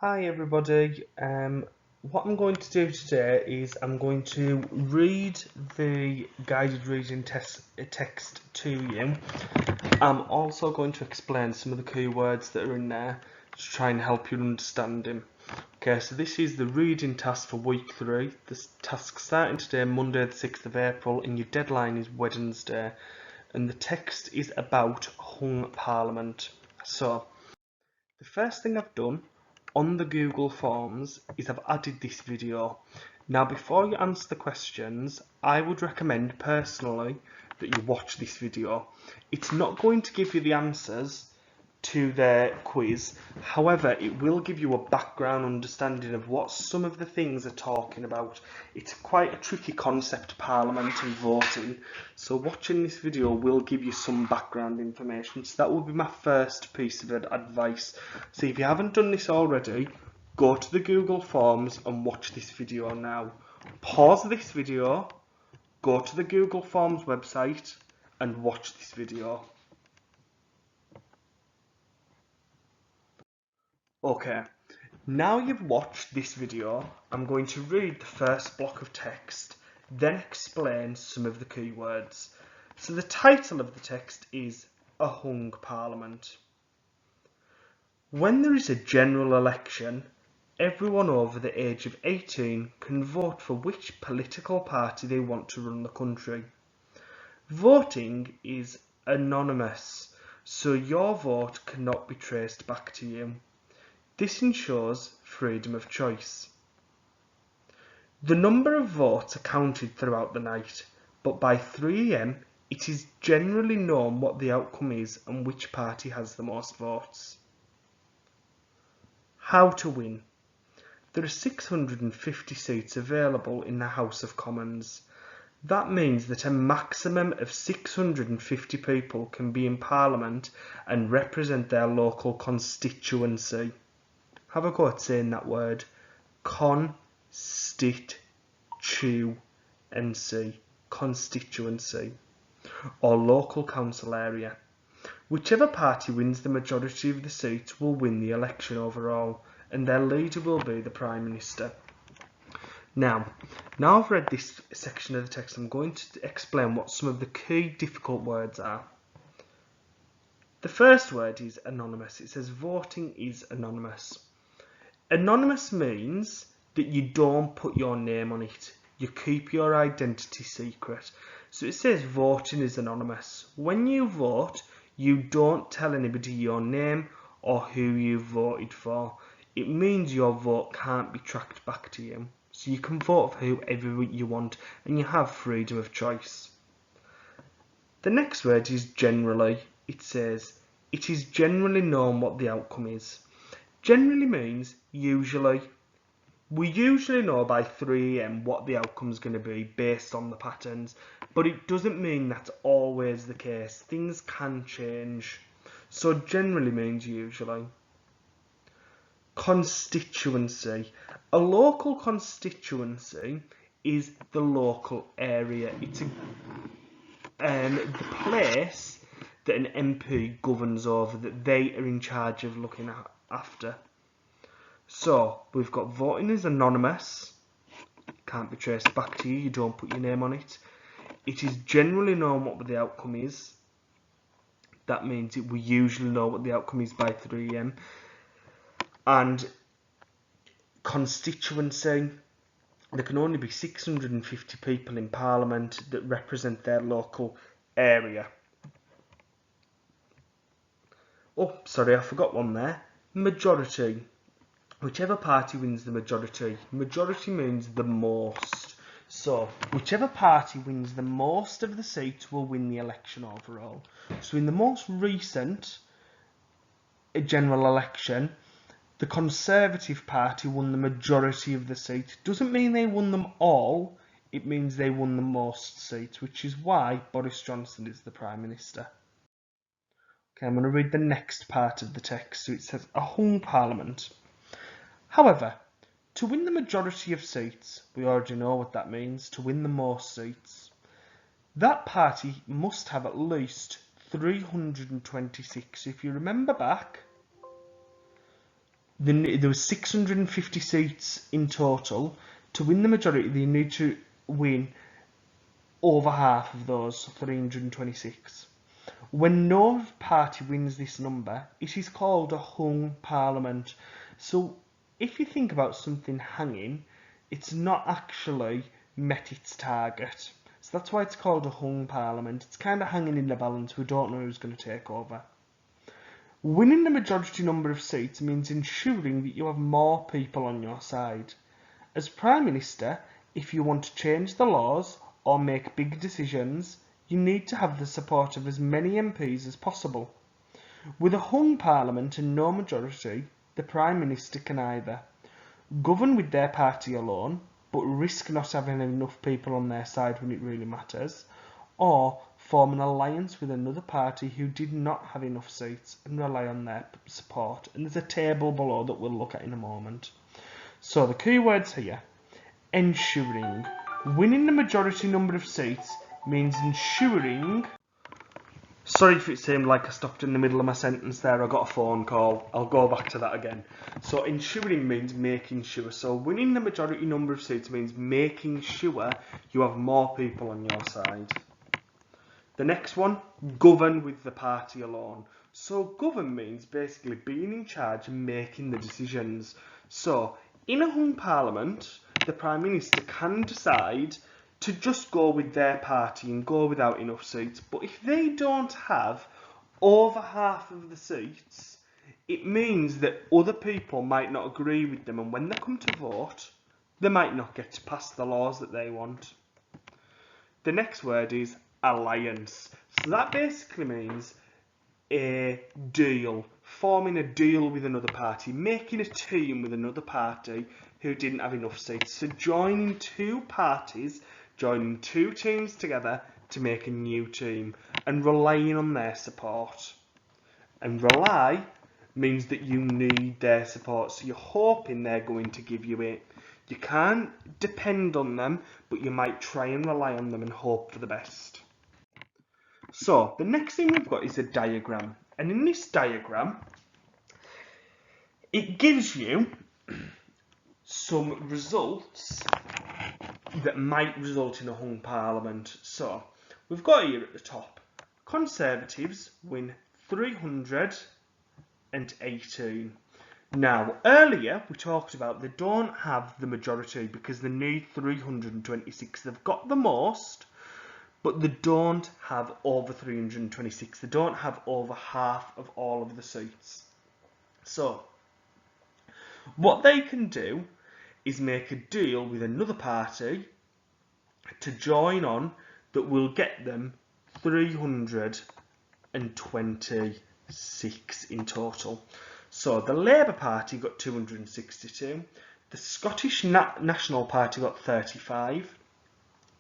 Hi everybody. What I'm going to do today is I'm going to read the guided reading text to you. I'm also going to explain some of the key words that are in there to try and help you understand them. Okay, so this is the reading task for week 3. This task starting today, Monday the 6th of April, and your deadline is Wednesday. And the text is about hung parliament. So, the first thing I've done on the Google Forms is I've added this video. Now before you answer the questions, I would recommend personally that you watch this video. It's not going to give you the answers to the quiz, however it will give you a background understanding of what some of the things are talking about. It's quite a tricky concept, parliament and voting, so watching this video will give you some background information. So that would be my first piece of advice. So if you haven't done this already, go to the Google Forms and watch this video now. Pause this video, go to the Google Forms website and watch this video. Okay, now you've watched this video, I'm going to read the first block of text, then explain some of the keywords. So the title of the text is A Hung Parliament. When there is a general election, everyone over the age of 18 can vote for which political party they want to run the country. Voting is anonymous, so your vote cannot be traced back to you. This ensures freedom of choice. The number of votes are counted throughout the night, but by 3 AM it is generally known what the outcome is and which party has the most votes. How to win. There are 650 seats available in the House of Commons. That means that a maximum of 650 people can be in Parliament and represent their local constituency. Have a go at saying that word. Constituency, or local council area. Whichever party wins the majority of the seats will win the election overall, and their leader will be the Prime Minister. Now I've read this section of the text, I'm going to explain what some of the key difficult words are. The first word is anonymous. It says voting is anonymous. Anonymous means that you don't put your name on it. You keep your identity secret. So it says voting is anonymous. When you vote, you don't tell anybody your name or who you voted for. It means your vote can't be tracked back to you. So you can vote for whoever you want and you have freedom of choice. The next word is generally. It says it is generally known what the outcome is. Generally means usually. We usually know by 3 AM what the outcome is going to be based on the patterns, but it doesn't mean that's always the case. Things can change. So generally means usually. Constituency. A local constituency is the local area. It's the place that an MP governs over, that they are in charge of looking after. So we've got voting is anonymous, can't be traced back to you, you don't put your name on it. It is generally known what the outcome is. That means we usually know what the outcome is by 3 AM. And constituency, there can only be 650 people in Parliament that represent their local area. Oh, sorry, I forgot one there. Majority. Whichever party wins the majority. Majority means the most. So, whichever party wins the most of the seats will win the election overall. So, in the most recent general election, the Conservative Party won the majority of the seats. Doesn't mean they won them all, it means they won the most seats, which is why Boris Johnson is the Prime Minister. Okay, I'm going to read the next part of the text. So it says, a hung parliament. However, to win the majority of seats, we already know what that means, to win the most seats, that party must have at least 326. If you remember back, There were 650 seats in total. To win the majority, they need to win over half of those, 326. When no party wins this number, it is called a hung parliament. So if you think about something hanging, it's not actually met its target. So that's why it's called a hung parliament. It's kind of hanging in the balance. We don't know who's going to take over. Winning the majority number of seats means ensuring that you have more people on your side. As Prime Minister, if you want to change the laws or make big decisions, you need to have the support of as many MPs as possible. With a hung parliament and no majority, the Prime Minister can either govern with their party alone, but risk not having enough people on their side when it really matters, or form an alliance with another party who did not have enough seats and rely on their support. And there's a table below that we'll look at in a moment. So the key words here: ensuring. Winning the majority number of seats means ensuring. Sorry if it seemed like I stopped in the middle of my sentence there. I got a phone call. I'll go back to that again. So ensuring means making sure. So winning the majority number of seats means making sure you have more people on your side. The next one, govern with the party alone. So govern means basically being in charge and making the decisions. So in a hung parliament, the Prime Minister can decide to just go with their party and go without enough seats. But if they don't have over half of the seats, it means that other people might not agree with them, and when they come to vote, they might not get to pass the laws that they want. The next word is alliance. So that basically means a deal, forming a deal with another party, making a team with another party who didn't have enough seats. So joining two parties, joining two teams together to make a new team and relying on their support. And rely means that you need their support, so you're hoping they're going to give you it. You can't depend on them, but you might try and rely on them and hope for the best. So the next thing we've got is a diagram, and in this diagram it gives you some results that might result in a hung parliament. So we've got here at the top, Conservatives win 318. Now earlier we talked about they don't have the majority because they need 326. They've got the most, but they don't have over 326. They don't have over half of all of the seats. So what they can do is make a deal with another party to join on that will get them 326 in total. So the Labour Party got 262, the Scottish National Party got 35,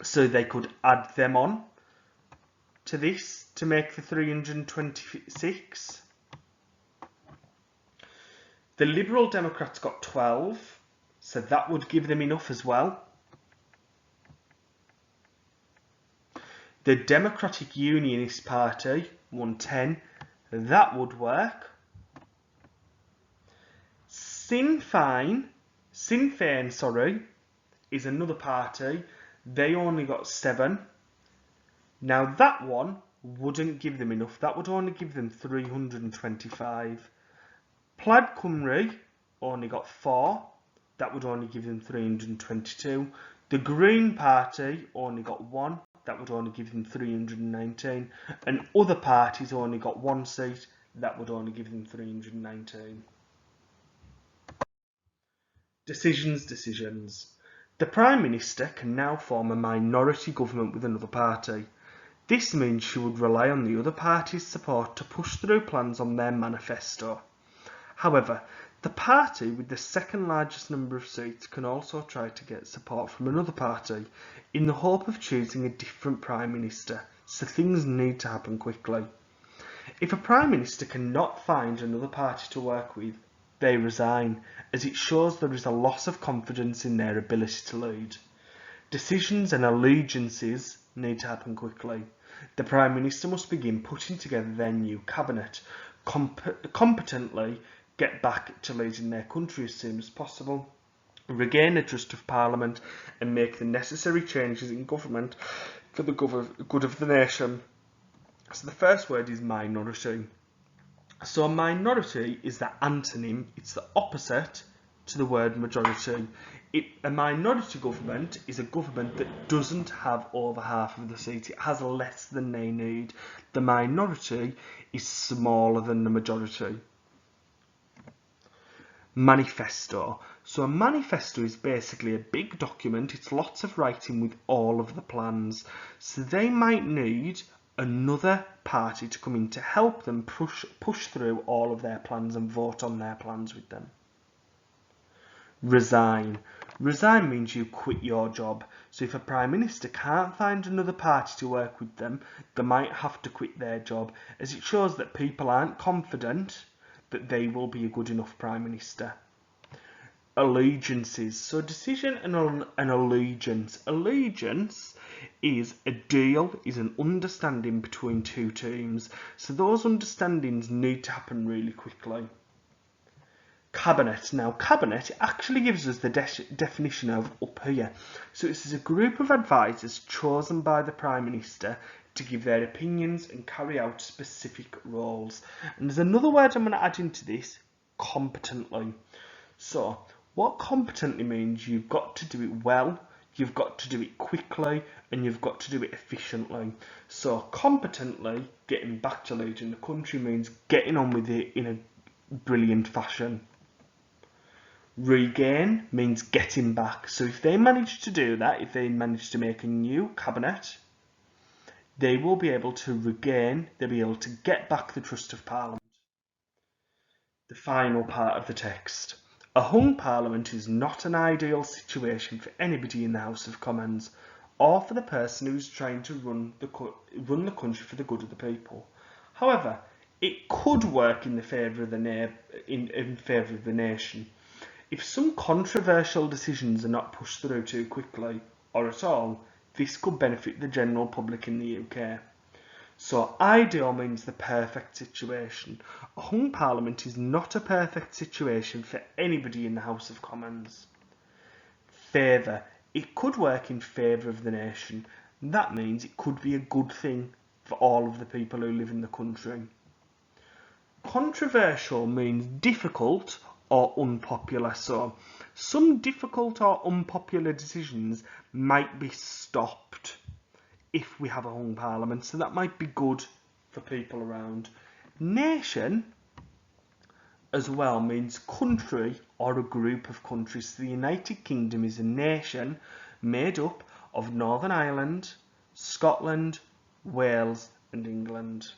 so they could add them on to this to make the 326. The Liberal Democrats got 12, so that would give them enough as well. The Democratic Unionist Party won 10, that would work. Sinn Féin, is another party. They only got 7. Now that one wouldn't give them enough. That would only give them 325. Plaid Cymru only got 4. That would only give them 322. The Green Party only got 1. That would only give them 319. And other parties only got 1 seat. That would only give them 319. Decisions. The Prime Minister can now form a minority government with another party. This means she would rely on the other party's support to push through plans on their manifesto. However, the party with the second largest number of seats can also try to get support from another party in the hope of choosing a different Prime Minister, so things need to happen quickly. If a Prime Minister cannot find another party to work with, they resign, as it shows there is a loss of confidence in their ability to lead. Decisions and allegiances need to happen quickly. The Prime Minister must begin putting together their new cabinet competently get back to leading their country as soon as possible, regain the trust of Parliament, and make the necessary changes in government for the good of the nation. So the first word is minority. So a minority is the antonym, it's the opposite to the word majority. A minority government is a government that doesn't have over half of the seats, it has less than they need. The minority is smaller than the majority. Manifesto. So a manifesto is basically a big document, it's lots of writing with all of the plans. So they might need another party to come in to help them push through all of their plans and vote on their plans with them. Resign. Resign means you quit your job. So if a Prime Minister can't find another party to work with them, they might have to quit their job, as it shows that people aren't confident that they will be a good enough Prime Minister. Allegiances. So decision and an allegiance. Allegiance is a deal, is an understanding between two teams. So those understandings need to happen really quickly. Cabinet. Now, cabinet actually gives us the definition of up here. So this is a group of advisors chosen by the Prime Minister to give their opinions and carry out specific roles. And there's another word I'm going to add into this, competently. So, what competently means, you've got to do it well, you've got to do it quickly, and you've got to do it efficiently. So, competently, getting back to leading the country means getting on with it in a brilliant fashion. Regain means getting back. So if they manage to do that, if they manage to make a new cabinet, they will be able to regain, they'll be able to get back the trust of Parliament. The final part of the text. A hung Parliament is not an ideal situation for anybody in the House of Commons, or for the person who is trying to run the country for the good of the people. However, it could work in favour of the nation. If some controversial decisions are not pushed through too quickly, or at all, this could benefit the general public in the UK. So ideal means the perfect situation. A hung Parliament is not a perfect situation for anybody in the House of Commons. Favour. It could work in favour of the nation. That means it could be a good thing for all of the people who live in the country. Controversial means difficult or unpopular. So some difficult or unpopular decisions might be stopped if we have a hung Parliament, so that might be good for people around. Nation as well means country or a group of countries. So the United Kingdom is a nation made up of Northern Ireland, Scotland, Wales and England.